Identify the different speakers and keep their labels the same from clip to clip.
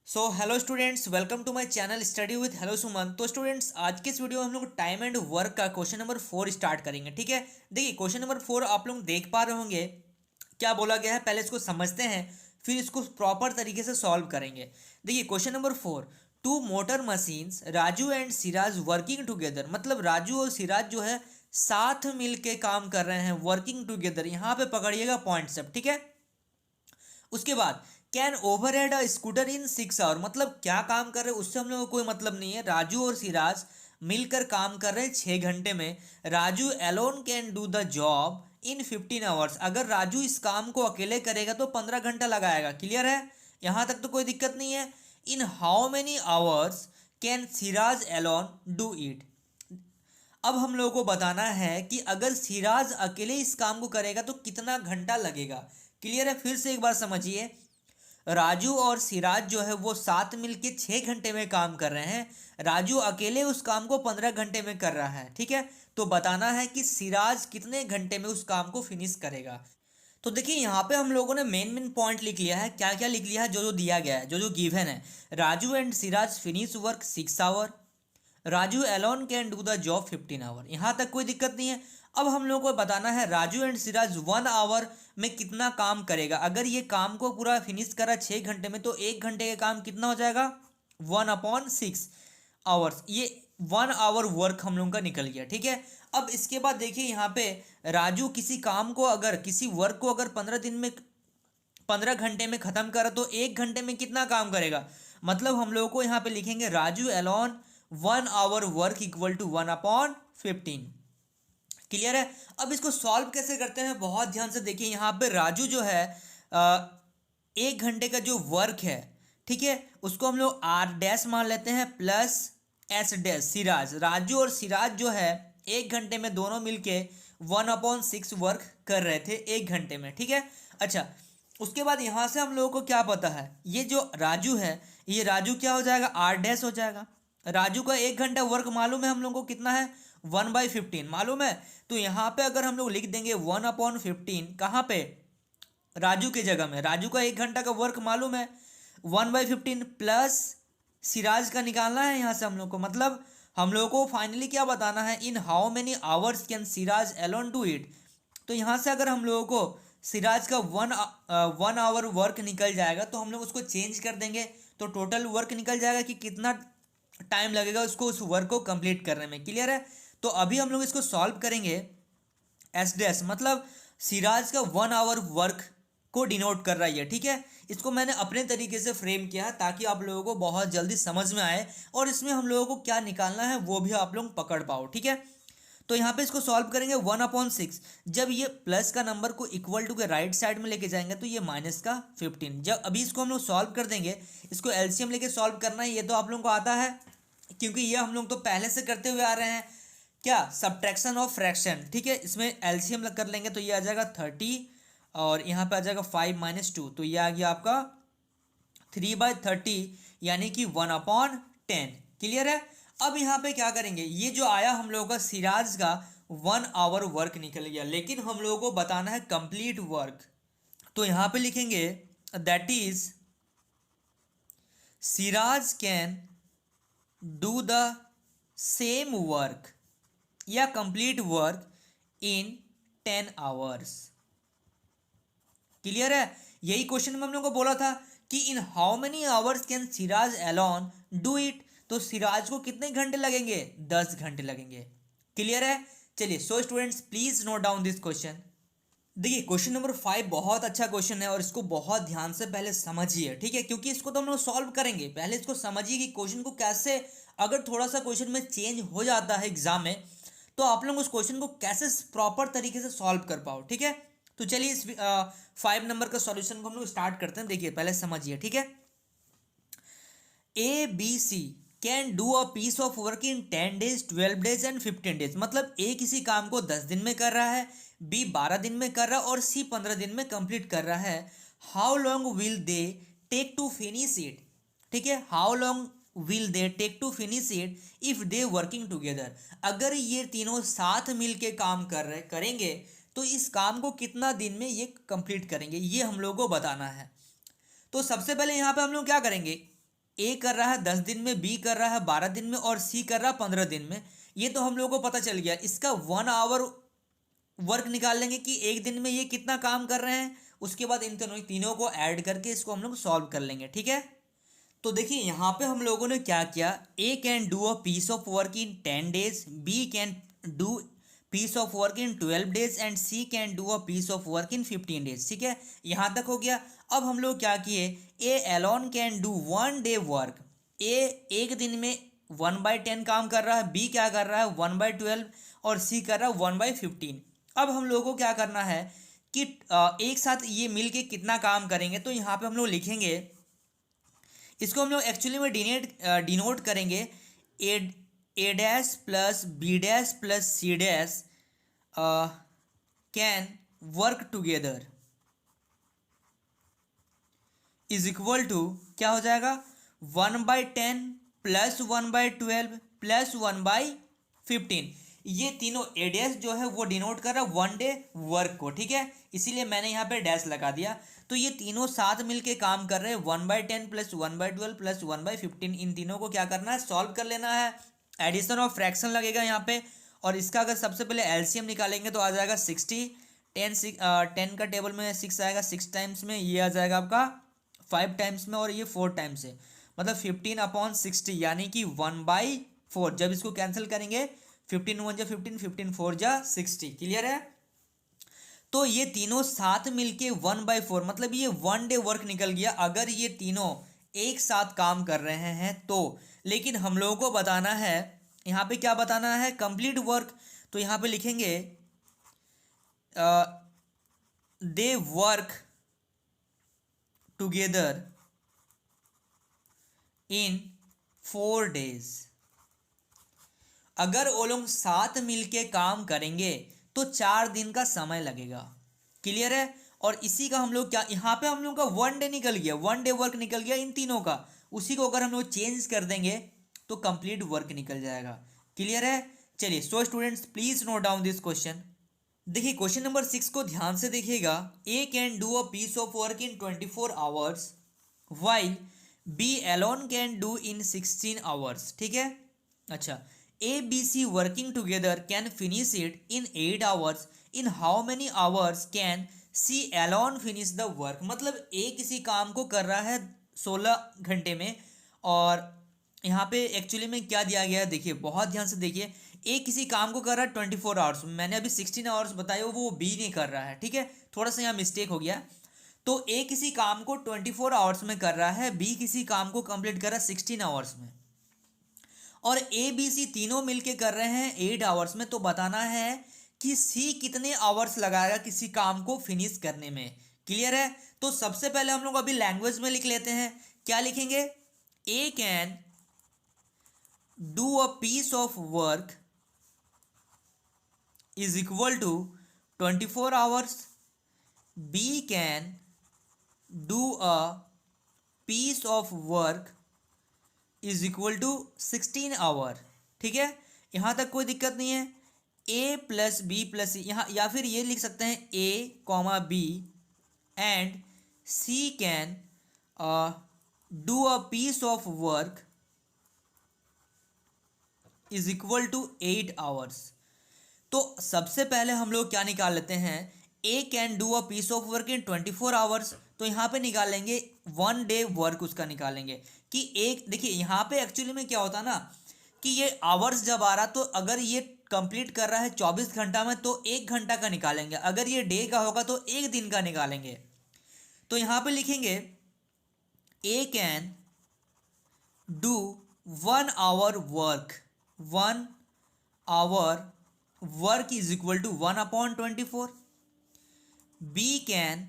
Speaker 1: So hello students, welcome to my channel study with hello Suman. तो students, आज के इस वीडियो में हम लोग टाइम एंड वर्क का क्वेश्चन नंबर 4 स्टार्ट करेंगे। ठीक है, देखिए क्वेश्चन नंबर 4 आप लोग देख पा रहे होंगे क्या बोला गया है। पहले इसको समझते हैं, फिर इसको प्रॉपर तरीके से सॉल्व करेंगे। देखिए question number 4, two motor machines Raju and Siraj working together. मतलब राजू और सिराज जो है साथ मिल के काम कर रहे हैं, वर्किंग टुगेदर। यहाँ पे पकड़िएगा पॉइंट सब, ठीक है। उसके बाद can over head a scooter in 6 hour. मतलब क्या काम कर रहे हैं उससे हम लोगों को कोई मतलब नहीं है। राजू और सिराज मिलकर काम कर रहे हैं 6 घंटे में। Raju alone can do the job in 15 hours. अगर राजू इस काम को अकेले करेगा तो 15 घंटा लगाएगा। क्लियर है, यहां तक तो कोई दिक्कत नहीं है। In how many hours can Siraj alone do it. अब हम लोगों को बताना है कि अगर सिराज अकेले इस काम को करेगा तो कितना घंटा लगेगा। क्लियर है, फिर से एक बार समझिए। राजू और सिराज जो है वो साथ मिलके 6 घंटे में काम कर रहे हैं। राजू अकेले उस काम को 15 घंटे में कर रहा है। ठीक है, तो बताना है कि सिराज कितने घंटे में उस काम को फिनिश करेगा। तो देखिए यहाँ पे हम लोगों ने मेन मेन पॉइंट लिख लिया है। क्या क्या लिख लिया है, जो जो दिया गया है, जो जो गिवन है। Raju and Siraj finish work 6 hour. Raju alone can do the job 15 hour. यहाँ तक कोई दिक्कत नहीं है। अब हम लोग को बताना है राजू एंड सिराज 1 आवर में कितना काम करेगा। अगर ये काम को पूरा फिनिश करा 6 घंटे में तो 1 घंटे का काम कितना हो जाएगा, 1/6 आवर्स। ये 1 आवर वर्क हम लोगों का निकल गया। ठीक है, अब इसके बाद देखिए यहाँ पे राजू किसी काम को अगर किसी वर्क को अगर 15 घंटे में खत्म करा तो 1 घंटे में कितना काम करेगा। मतलब हम लोगों को यहाँ पे लिखेंगे Raju alone 1 hour work equal to 1/15। Clear है। अब इसको सॉल्व कैसे करते हैं, बहुत ध्यान से देखिए। यहाँ पे राजू जो है 1 घंटे का जो वर्क है, ठीक है, उसको हम लोग आर डैश मान लेते हैं plus S dash Siraj. Raju और सिराज जो है 1 घंटे में दोनों मिलके 1/6 वर्क कर रहे थे 1 घंटे में। ठीक है, अच्छा उसके बाद यहाँ से हम लोगों को क्या पता है, ये जो राजू है ये राजू क्या हो जाएगा, आर डैश हो जाएगा। राजू का 1 घंटा वर्क मालूम है हम लोगों को कितना है, 1/15 मालूम है। तो यहाँ पे अगर हम लोग लिख देंगे 1/15, कहाँ पे, राजू की जगह में। राजू का 1 घंटा का वर्क मालूम है 1/15 प्लस सिराज का निकालना है यहाँ से हम लोग को। मतलब हम लोगों को फाइनली क्या बताना है, in how many hours can Siraj alone do it. तो यहाँ से अगर हम लोगों को सिराज का 1 आवर वर्क निकल जाएगा तो हम लोग उसको चेंज कर देंगे तो टोटल वर्क निकल जाएगा कि कितना टाइम लगेगा उसको उस वर्क को कंप्लीट करने में। क्लियर है, तो अभी हम लोग इसको सॉल्व करेंगे। एस डैश मतलब सिराज का 1 आवर वर्क को डिनोट कर रहा है। ठीक है, इसको मैंने अपने तरीके से फ्रेम किया है ताकि आप लोगों को बहुत जल्दी समझ में आए और इसमें हम लोगों को क्या निकालना है वो भी आप लोग पकड़ पाओ। ठीक है, तो यहाँ पे इसको सॉल्व करेंगे 1/6। जब ये प्लस का नंबर को इक्वल टू के राइट साइड में लेके जाएंगे तो ये माइनस का 15। जब अभी इसको हम लोग सॉल्व कर देंगे, इसको एलसीएम लेके सॉल्व करना है, ये तो आप लोगों को आता है क्योंकि ये हम लोग तो पहले से करते हुए आ रहे हैं। क्या, सब्ट्रैक्शन ऑफ फ्रैक्शन। ठीक है, इसमें एलसीएम कर लेंगे तो ये आ जाएगा 30 और यहाँ पे आ जाएगा 5 - 2 तो ये आ गया आपका 3/30 यानी कि 1/10। क्लियर है। अब यहाँ पे क्या करेंगे, ये जो आया हम लोगों का सिराज का 1 आवर वर्क निकल गया, लेकिन हम लोगों को बताना है कंप्लीट वर्क। तो यहाँ पे लिखेंगे that is Siraj can do the same work या complete work in 10 hours. Clear है, यही क्वेश्चन में हम लोग को बोला था कि in how many hours can Siraj alone do it. तो सिराज को कितने घंटे लगेंगे, 10 घंटे लगेंगे। क्लियर है, चलिए so students please note down this question. देखिए क्वेश्चन नंबर 5 बहुत अच्छा क्वेश्चन है और इसको बहुत ध्यान से पहले समझिए। ठीक है, क्योंकि इसको तो हम लोग सॉल्व करेंगे, पहले इसको समझिए कि क्वेश्चन को कैसे, अगर थोड़ा सा क्वेश्चन में चेंज हो जाता है एग्जाम में तो आप लोग उस क्वेश्चन को कैसे प्रॉपर तरीके से सॉल्व कर पाओ। ठीक है, तो चलिए इस 5 नंबर का सॉल्यूशन को हम लोग स्टार्ट करते हैं। देखिए पहले समझिए। ठीक है, A B C can do a piece of work in 10 days, 12 days and 15 days। मतलब ए किसी काम को 10 दिन में कर रहा है, बी 12 दिन में कर रहा है और सी 15 दिन में कंप्लीट कर रहा है। How long will they take to finish it. ठीक है, how long will they take to finish it if they working together. अगर ये तीनों साथ मिलके काम करेंगे तो इस काम को कितना दिन में ये कंप्लीट करेंगे, ये हम लोग को बताना है। तो सबसे पहले यहाँ पे हम लोग क्या करेंगे, ए कर रहा है 10 दिन में, बी कर रहा है 12 दिन में और सी कर रहा है 15 दिन में। ये तो हम लोगों को पता चल गया। इसका 1 आवर वर्क निकाल लेंगे कि एक दिन में ये कितना काम कर रहे हैं। उसके बाद इन तीनों को ऐड करके इसको हम लोग सॉल्व कर लेंगे, ठीक है। तो देखिए यहाँ पे हम लोगों ने क्या किया, A can do a piece of work in 10 days, B can do piece of work in 12 days and C can do a piece of work in 15 days, ठीक है। यहाँ तक हो गया। अब हम लोग क्या किए, A alone can do 1 day work. A एक दिन में 1/10 काम कर रहा है, बी क्या कर रहा है 1/12 और सी कर रहा है 1/15। अब हम लोगों को क्या करना है कि एक साथ ये मिल के कितना काम करेंगे। तो यहाँ पे हम लोग लिखेंगे, इसको हम लोग एक्चुअली में डिनोट करेंगे A dash plus B dash plus C dash can work together is equal to क्या हो जाएगा 1/10 प्लस 1/12 प्लस 1/15। ये तीनों ए डैश जो है वो डिनोट कर रहा है 1 day वर्क को, ठीक है, इसीलिए मैंने यहाँ पे डैश लगा दिया। तो ये तीनों साथ मिलके काम कर रहे हैं 1/10 प्लस 1/12 प्लस 1/15। इन तीनों को क्या करना है, सॉल्व कर लेना है। एडिशन ऑफ फ्रैक्शन लगेगा यहाँ पे, और इसका अगर सबसे पहले एलसीएम निकालेंगे तो आ जाएगा 60। 10 का टेबल में 6 आएगा, 6 टाइम्स में ये आ जाएगा आपका 5 टाइम्स में, और ये 4 टाइम्स है, मतलब 15/60 यानी कि 1/4। जब इसको कैंसिल करेंगे 15 1 जा 15, 15 4 जा 60, क्लियर है। तो ये तीनों साथ मिलके 1/4 मतलब ये 1 day वर्क निकल गया अगर ये तीनों एक साथ काम कर रहे हैं तो। लेकिन हम लोगों को बताना है, यहाँ पे क्या बताना है, कंप्लीट वर्क। तो यहाँ पे लिखेंगे they work together in 4 days। अगर वो लोग साथ मिलके काम करेंगे तो 4 दिन का समय लगेगा, क्लियर है। और इसी का हम लोग क्या, यहाँ पे हम लोग का 1 day निकल गया, 1 day वर्क निकल गया इन तीनों का। उसी को अगर हम लोग चेंज कर देंगे तो कंप्लीट वर्क निकल जाएगा, क्लियर है। चलिए so students please note down this question. देखिए क्वेश्चन नंबर 6 को ध्यान से देखिएगा। A can do a piece of work in 24 hours while B alone can do in 16 hours, ठीक है। अच्छा, A B C working together can finish it in 8 hours। In how many hours can C alone finish the work. मतलब A किसी काम को कर रहा है 16 घंटे में, और यहाँ पे एक्चुअली में क्या दिया गया है, देखिए बहुत ध्यान से देखिए। ए किसी काम को कर रहा है 24 आवर्स, मैंने अभी 16 आवर्स बताए, वो बी नहीं कर रहा है, ठीक है, थोड़ा सा यहाँ मिस्टेक हो गया। तो ए किसी काम को 24 आवर्स में कर रहा है, बी किसी काम को कंप्लीट कर रहा है 16 आवर्स में, और ए बी सी तीनों मिलके कर रहे हैं 8 आवर्स में। तो बताना है कि सी कितने आवर्स लगाएगा किसी काम को फिनिश करने में, क्लियर है। तो सबसे पहले हम लोग अभी लैंग्वेज में लिख लेते हैं। क्या लिखेंगे, A can do a piece of work is equal to 24 hours। B can do a piece of work is equal to 16 hour, ठीक है, यहाँ तक कोई दिक्कत नहीं है। A plus B plus C, यहाँ या फिर ये लिख सकते हैं A, B and C can do a piece of work is equal to 8 hours। तो सबसे पहले हम लोग क्या निकाल लेते हैं, A can do a piece of work in 24 hours. तो यहाँ पे निकालेंगे 1 day वर्क उसका निकालेंगे कि एक, देखिए यहाँ पे एक्चुअली में क्या होता है ना कि ये आवर्स जब आ रहा, तो अगर ये कंप्लीट कर रहा है 24 घंटा में तो 1 घंटा का निकालेंगे, अगर ये डे का होगा तो 1 दिन का निकालेंगे। तो यहाँ पे लिखेंगे A can do 1 hour work, 1 hour work is equal to 1/24। B can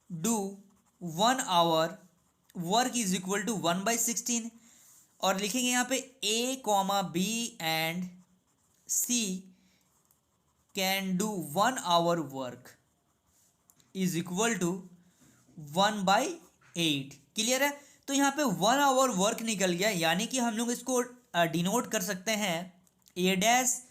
Speaker 1: do 1 hour work is equal to 1/16। और लिखेंगे यहाँ पे A B and C can do 1 hour work is equal to 1/8, clear है। तो यहाँ पे 1 hour वर्क निकल गया, यानी कि हम लोग इसको डिनोट कर सकते हैं A dash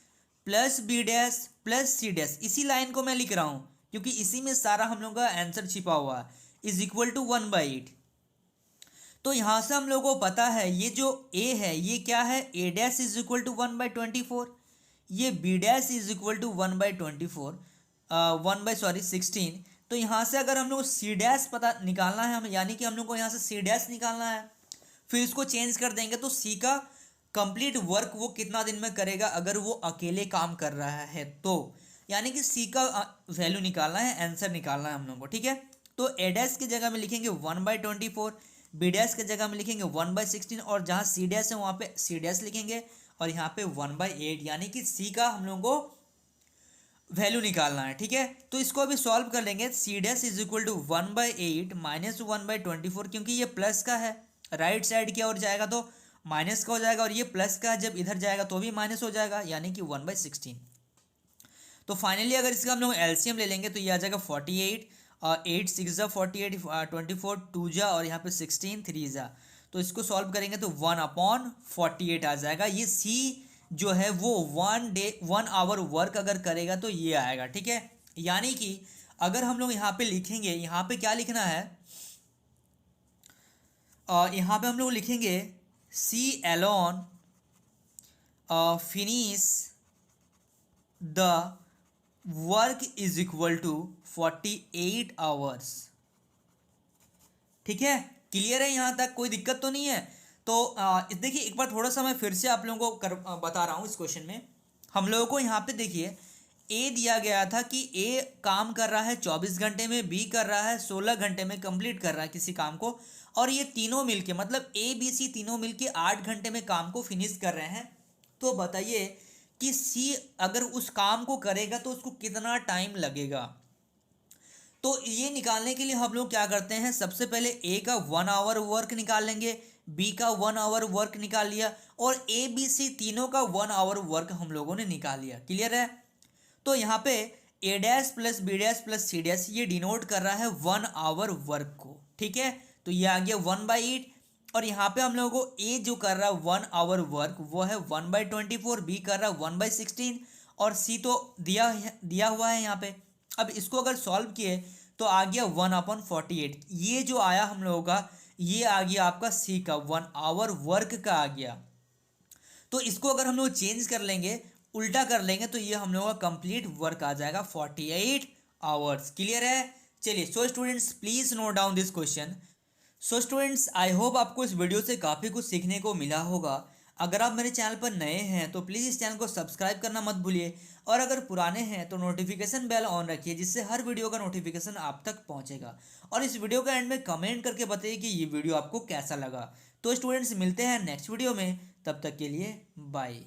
Speaker 1: plus B dash plus C dash. इसी लाइन को मैं लिख रहा हूँ क्योंकि इसी में सारा हम लोग का आंसर छिपा हुआ है, इज इक्वल टू 1/8। तो यहाँ से हम लोगों को पता है ये जो a है ये क्या है, a dash is equal to 1/24, ये b dash is equal to 1/24, 1/16। तो यहाँ से अगर हम लोग c डैश पता निकालना है हम, यानी कि हम लोग को यहाँ से c डैश निकालना है, फिर इसको चेंज कर देंगे तो c का कंप्लीट वर्क वो कितना दिन में करेगा अगर वो अकेले काम कर रहा है तो, यानी कि c का वैल्यू निकालना है, आंसर निकालना है हम लोग को, ठीक है। तो a डैश की जगह में लिखेंगे 1/24, b डैश की जगह में लिखेंगे 1/16, और जहाँ c डैश है वहाँ पे c डैश लिखेंगे, और यहाँ पे 1/8, यानी कि c का हम लोगों को वैल्यू निकालना है, ठीक है। तो इसको अभी सॉल्व कर लेंगे। c dash is equal to 1/8 minus 1/24, क्योंकि ये प्लस का है, राइट साइड की ओर जाएगा तो माइनस का हो जाएगा, और ये प्लस का है, जब इधर जाएगा तो भी माइनस हो जाएगा, यानी कि 1/16। तो फाइनली अगर इसका हम लोग एलसीएम ले लेंगे तो ये आ जाएगा 48, 8 6 जा 48, 24 2 जा, और यहाँ पे 16 3 जा। तो इसको सॉल्व करेंगे तो 1/48 आ जाएगा। ये सी जो है वो 1 आवर वर्क अगर करेगा तो ये आएगा, ठीक है। यानी कि अगर हम लोग यहाँ पे लिखेंगे, यहाँ पे क्या लिखना है, यहाँ पे हम लोग लिखेंगे C alone finish the work is equal to 48 hours, ठीक है। क्लियर है, यहाँ तक कोई दिक्कत तो नहीं है। तो देखिए एक बार थोड़ा सा मैं फिर से आप लोगों को बता रहा हूँ। इस क्वेश्चन में हम लोगों को यहाँ पे देखिए ए दिया गया था कि ए काम कर रहा है 24 घंटे में, बी कर रहा है 16 घंटे में, कंप्लीट कर रहा है किसी काम को, और ये तीनों मिलके मतलब ए बी सी तीनों मिलके 8 घंटे में काम को फिनिश कर रहे हैं। तो बताइए कि सी अगर उस काम को करेगा तो उसको कितना टाइम लगेगा। तो ये निकालने के लिए हम लोग क्या करते हैं, सबसे पहले ए का 1 आवर वर्क निकाल लेंगे, बी का 1 आवर वर्क निकाल लिया, और ए बी सी तीनों का 1 आवर वर्क हम लोगों ने निकाल लिया। क्लियर है। तो यहाँ पे A dash plus B dash plus C dash ये डिनोट कर रहा है 1 आवर वर्क को, ठीक है। तो ये आ गया 1/8, और यहाँ पे हम लोगों को ए जो कर रहा है 1 आवर वर्क वो है 1/24, बी कर रहा है 1/16, और सी तो दिया हुआ है यहाँ पे। अब इसको अगर सॉल्व किए तो आ गया 1/48। ये जो आया हम लोगों का ये आ गया आपका सी का 1 आवर वर्क का आ गया। तो इसको अगर हम लोग चेंज कर लेंगे, उल्टा कर लेंगे, तो ये हम लोगों का कंप्लीट वर्क आ जाएगा 48 आवर्स। क्लियर है। चलिए so students please note down this question. So students I hope आपको इस वीडियो से काफ़ी कुछ सीखने को मिला होगा। अगर आप मेरे चैनल पर नए हैं तो प्लीज़ इस चैनल को सब्सक्राइब करना मत भूलिए, और अगर पुराने हैं तो नोटिफिकेशन बेल ऑन रखिए, जिससे हर वीडियो का नोटिफिकेशन आप तक पहुंचेगा। और इस वीडियो का एंड में कमेंट करके बताइए कि ये वीडियो आपको कैसा लगा। तो स्टूडेंट्स मिलते हैं नेक्स्ट वीडियो में, तब तक के लिए बाय।